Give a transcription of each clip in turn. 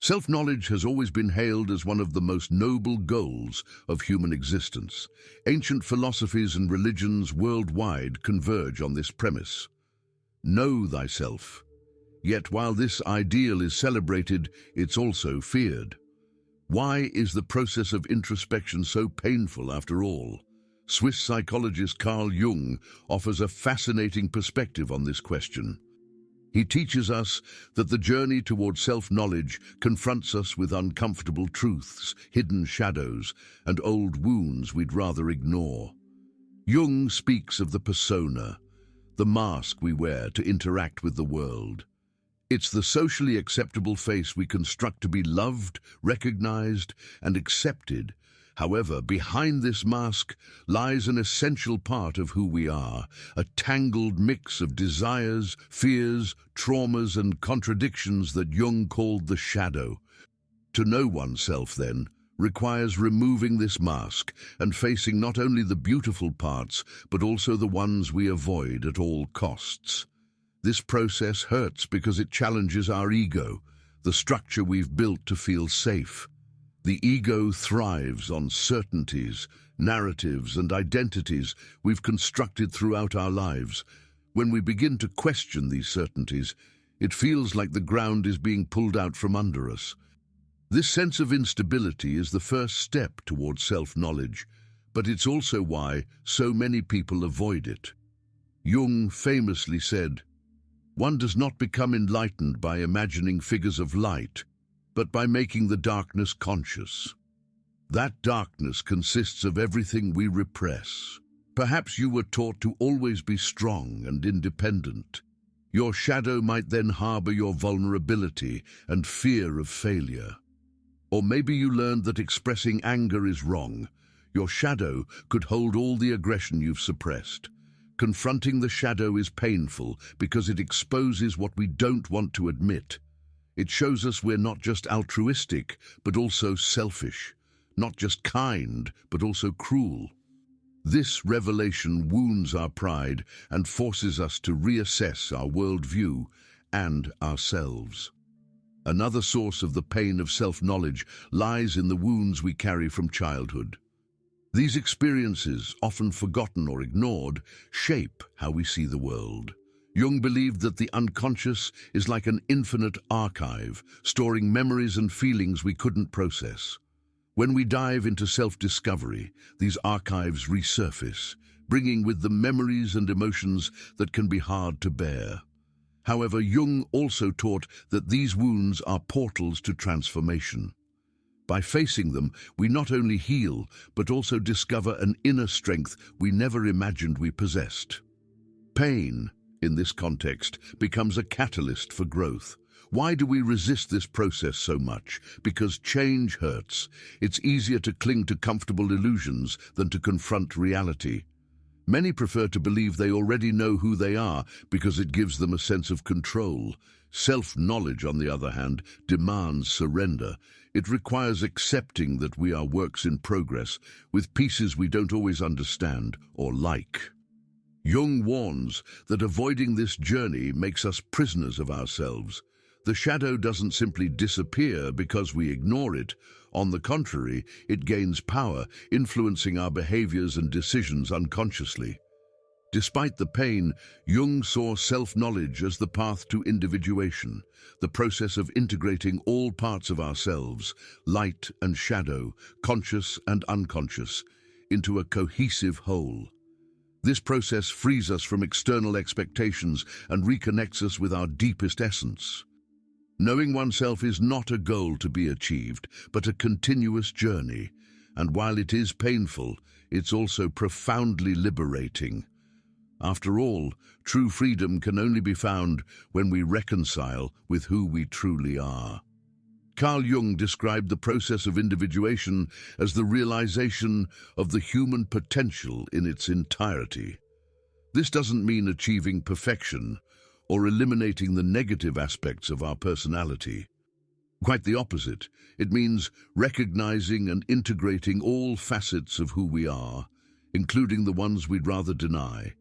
Self-knowledge has always been hailed as one of the most noble goals of human existence. Ancient philosophies and religions worldwide converge on this premise. Know thyself. Yet while this ideal is celebrated, it's also feared. Why is the process of introspection so painful after all? Swiss psychologist Carl Jung offers a fascinating perspective on this question. He teaches us that the journey toward self-knowledge confronts us with uncomfortable truths, hidden shadows, and old wounds we'd rather ignore. Jung speaks of the persona, the mask we wear to interact with the world. It's the socially acceptable face we construct to be loved, recognized, and accepted. However, behind this mask lies an essential part of who we are, a tangled mix of desires, fears, traumas, and contradictions that Jung called the shadow. To know oneself, then, requires removing this mask and facing not only the beautiful parts, but also the ones we avoid at all costs. This process hurts because it challenges our ego, the structure we've built to feel safe. The ego thrives on certainties, narratives, and identities we've constructed throughout our lives. When we begin to question these certainties, it feels like the ground is being pulled out from under us. This sense of instability is the first step towards self-knowledge, but it's also why so many people avoid it. Jung famously said, "One does not become enlightened by imagining figures of light, but by making the darkness conscious." That darkness consists of everything we repress. Perhaps you were taught to always be strong and independent. Your shadow might then harbor your vulnerability and fear of failure. Or maybe you learned that expressing anger is wrong. Your shadow could hold all the aggression you've suppressed. Confronting the shadow is painful because it exposes what we don't want to admit. It shows us we're not just altruistic, but also selfish, not just kind, but also cruel. This revelation wounds our pride and forces us to reassess our worldview and ourselves. Another source of the pain of self-knowledge lies in the wounds we carry from childhood. These experiences, often forgotten or ignored, shape how we see the world. Jung believed that the unconscious is like an infinite archive, storing memories and feelings we couldn't process. When we dive into self-discovery, these archives resurface, bringing with them memories and emotions that can be hard to bear. However, Jung also taught that these wounds are portals to transformation. By facing them, we not only heal, but also discover an inner strength we never imagined we possessed. Pain, in this context, becomes a catalyst for growth. Why do we resist this process so much? Because change hurts. It's easier to cling to comfortable illusions than to confront reality. Many prefer to believe they already know who they are because it gives them a sense of control. Self-knowledge, on the other hand, demands surrender. It requires accepting that we are works in progress, with pieces we don't always understand or like. Jung warns that avoiding this journey makes us prisoners of ourselves. The shadow doesn't simply disappear because we ignore it. On the contrary, it gains power, influencing our behaviors and decisions unconsciously. Despite the pain, Jung saw self-knowledge as the path to individuation, the process of integrating all parts of ourselves, light and shadow, conscious and unconscious, into a cohesive whole. This process frees us from external expectations and reconnects us with our deepest essence. Knowing oneself is not a goal to be achieved, but a continuous journey. And while it is painful, it's also profoundly liberating. After all, true freedom can only be found when we reconcile with who we truly are. Carl Jung described the process of individuation as the realization of the human potential in its entirety. This doesn't mean achieving perfection or eliminating the negative aspects of our personality. Quite the opposite. It means recognizing and integrating all facets of who we are, including the ones we'd rather deny.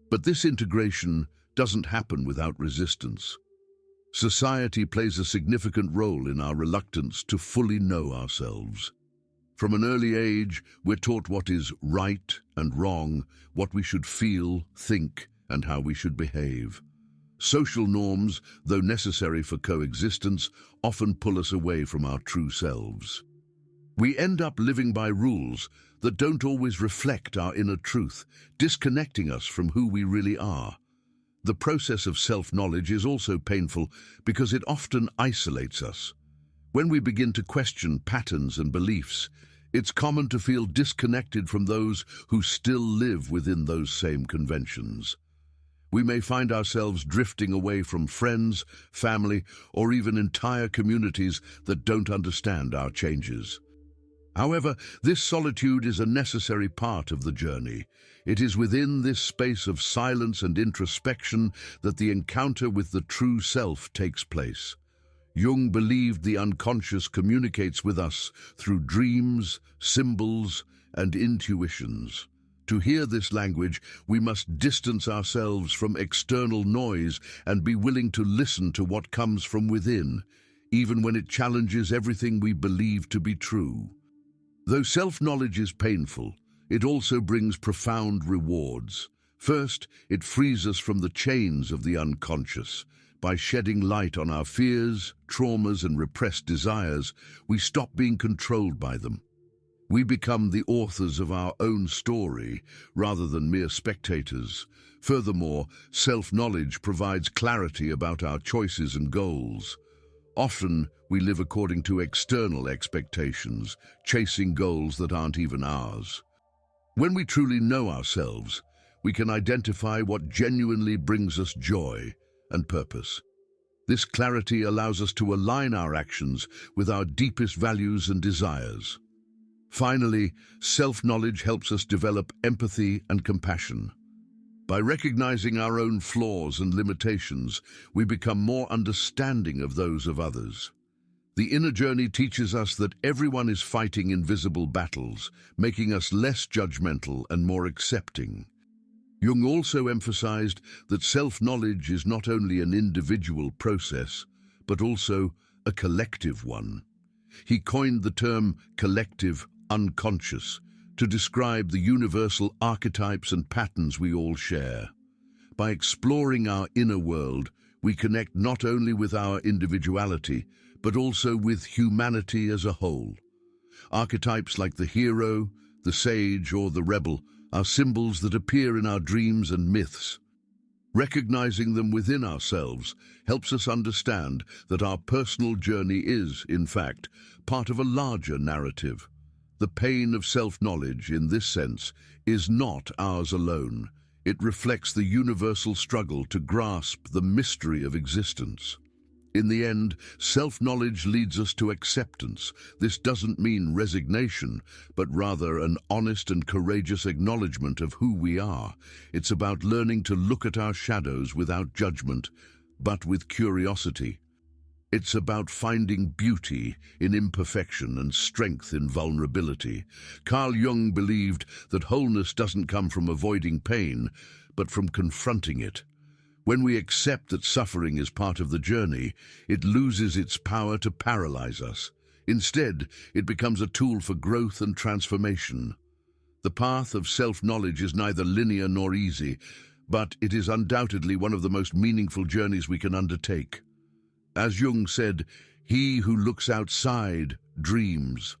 But this integration doesn't happen without resistance. Society plays a significant role in our reluctance to fully know ourselves. From an early age, we're taught what is right and wrong, what we should feel, think, and how we should behave. Social norms, though necessary for coexistence, often pull us away from our true selves. We end up living by rules that don't always reflect our inner truth, disconnecting us from who we really are. The process of self-knowledge is also painful because it often isolates us. When we begin to question patterns and beliefs, it's common to feel disconnected from those who still live within those same conventions. We may find ourselves drifting away from friends, family, or even entire communities that don't understand our changes. However, this solitude is a necessary part of the journey. It is within this space of silence and introspection that the encounter with the true self takes place. Jung believed the unconscious communicates with us through dreams, symbols, and intuitions. To hear this language, we must distance ourselves from external noise and be willing to listen to what comes from within, even when it challenges everything we believe to be true. Though self-knowledge is painful, it also brings profound rewards. First, it frees us from the chains of the unconscious. By shedding light on our fears, traumas, and repressed desires, we stop being controlled by them. We become the authors of our own story, rather than mere spectators. Furthermore, self-knowledge provides clarity about our choices and goals. Often, we live according to external expectations, chasing goals that aren't even ours. When we truly know ourselves, we can identify what genuinely brings us joy and purpose. This clarity allows us to align our actions with our deepest values and desires. Finally, self-knowledge helps us develop empathy and compassion. By recognizing our own flaws and limitations, we become more understanding of those of others. The inner journey teaches us that everyone is fighting invisible battles, making us less judgmental and more accepting. Jung also emphasized that self-knowledge is not only an individual process, but also a collective one. He coined the term collective unconscious to describe the universal archetypes and patterns we all share. By exploring our inner world, we connect not only with our individuality, but also with humanity as a whole. Archetypes like the hero, the sage, or the rebel are symbols that appear in our dreams and myths. Recognizing them within ourselves helps us understand that our personal journey is, in fact, part of a larger narrative. The pain of self-knowledge, in this sense, is not ours alone. It reflects the universal struggle to grasp the mystery of existence. In the end, self-knowledge leads us to acceptance. This doesn't mean resignation, but rather an honest and courageous acknowledgement of who we are. It's about learning to look at our shadows without judgment, but with curiosity. It's about finding beauty in imperfection and strength in vulnerability. Carl Jung believed that wholeness doesn't come from avoiding pain, but from confronting it. When we accept that suffering is part of the journey, it loses its power to paralyze us. Instead, it becomes a tool for growth and transformation. The path of self-knowledge is neither linear nor easy, but it is undoubtedly one of the most meaningful journeys we can undertake. As Jung said, "He who looks outside dreams.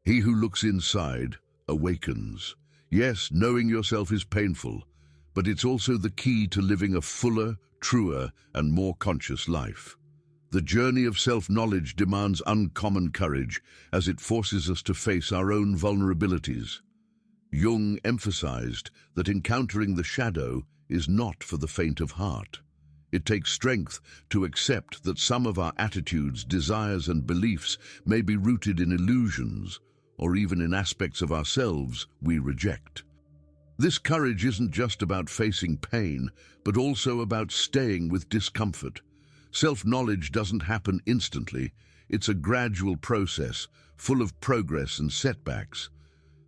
He who looks inside awakens." Yes, knowing yourself is painful, but it's also the key to living a fuller, truer, and more conscious life. The journey of self-knowledge demands uncommon courage as it forces us to face our own vulnerabilities. Jung emphasized that encountering the shadow is not for the faint of heart. It takes strength to accept that some of our attitudes, desires, and beliefs may be rooted in illusions or even in aspects of ourselves we reject. This courage isn't just about facing pain, but also about staying with discomfort. Self-knowledge doesn't happen instantly. It's a gradual process, full of progress and setbacks.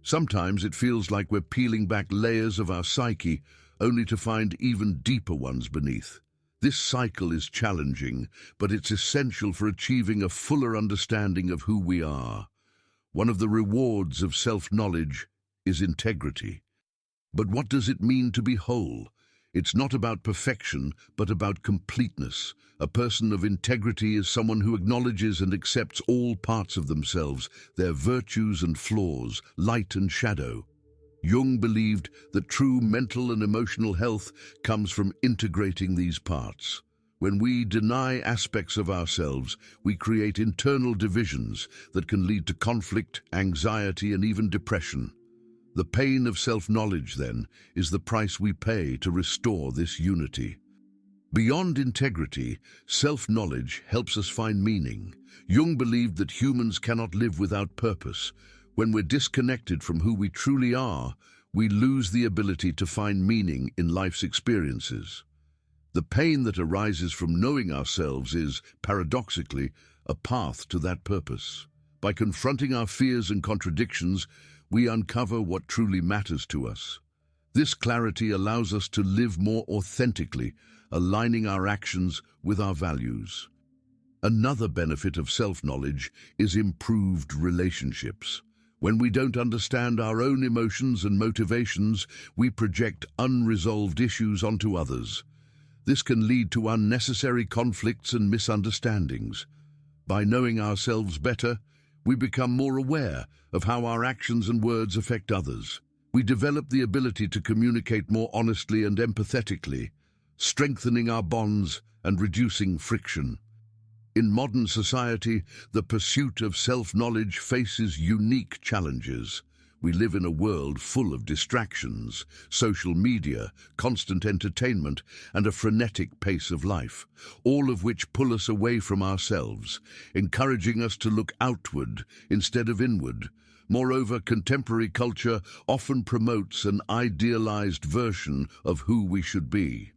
Sometimes it feels like we're peeling back layers of our psyche, only to find even deeper ones beneath. This cycle is challenging, but it's essential for achieving a fuller understanding of who we are. One of the rewards of self-knowledge is integrity. But what does it mean to be whole? It's not about perfection, but about completeness. A person of integrity is someone who acknowledges and accepts all parts of themselves, their virtues and flaws, light and shadow. Jung believed that true mental and emotional health comes from integrating these parts. When we deny aspects of ourselves, we create internal divisions that can lead to conflict, anxiety, and even depression. The pain of self-knowledge, then, is the price we pay to restore this unity. Beyond integrity, self-knowledge helps us find meaning. Jung believed that humans cannot live without purpose. When we're disconnected from who we truly are, we lose the ability to find meaning in life's experiences. The pain that arises from knowing ourselves is, paradoxically, a path to that purpose. By confronting our fears and contradictions, we uncover what truly matters to us. This clarity allows us to live more authentically, aligning our actions with our values. Another benefit of self-knowledge is improved relationships. When we don't understand our own emotions and motivations, we project unresolved issues onto others. This can lead to unnecessary conflicts and misunderstandings. By knowing ourselves better, we become more aware of how our actions and words affect others. We develop the ability to communicate more honestly and empathetically, strengthening our bonds and reducing friction. In modern society, the pursuit of self-knowledge faces unique challenges. We live in a world full of distractions, social media, constant entertainment, and a frenetic pace of life, all of which pull us away from ourselves, encouraging us to look outward instead of inward. Moreover, contemporary culture often promotes an idealized version of who we should be.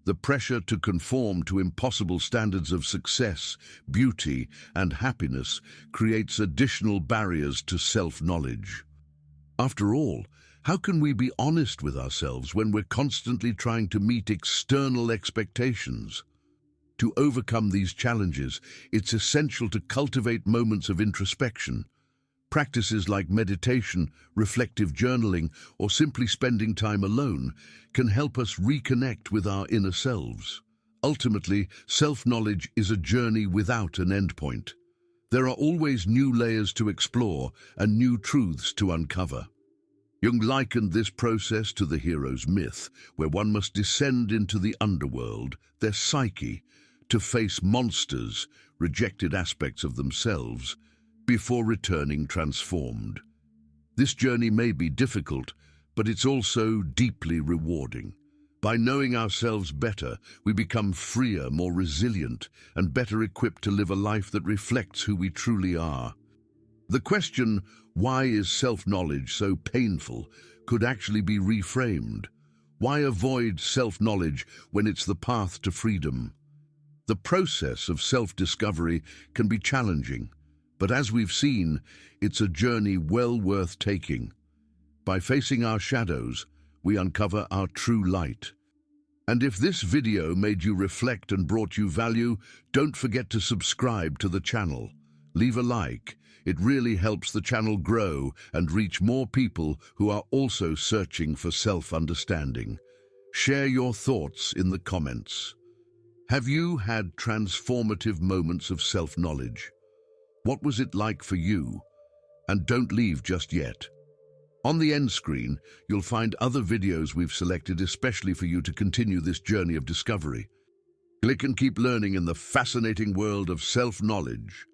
The pressure to conform to impossible standards of success, beauty, and happiness creates additional barriers to self-knowledge. After all, how can we be honest with ourselves when we're constantly trying to meet external expectations? To overcome these challenges, it's essential to cultivate moments of introspection. Practices like meditation, reflective journaling, or simply spending time alone can help us reconnect with our inner selves. Ultimately, self-knowledge is a journey without an endpoint. There are always new layers to explore and new truths to uncover. Jung likened this process to the hero's myth, where one must descend into the underworld, their psyche, to face monsters, rejected aspects of themselves, before returning transformed. This journey may be difficult, but it's also deeply rewarding. By knowing ourselves better, we become freer, more resilient, and better equipped to live a life that reflects who we truly are. The question, why is self-knowledge so painful, could actually be reframed. Why avoid self-knowledge when it's the path to freedom? The process of self-discovery can be challenging, but as we've seen, it's a journey well worth taking. By facing our shadows, we uncover our true light. And if this video made you reflect and brought you value, don't forget to subscribe to the channel. Leave a like. It really helps the channel grow and reach more people who are also searching for self-understanding. Share your thoughts in the comments. Have you had transformative moments of self-knowledge? What was it like for you? And don't leave just yet. On the end screen, you'll find other videos we've selected especially for you to continue this journey of discovery. Click and keep learning in the fascinating world of self-knowledge.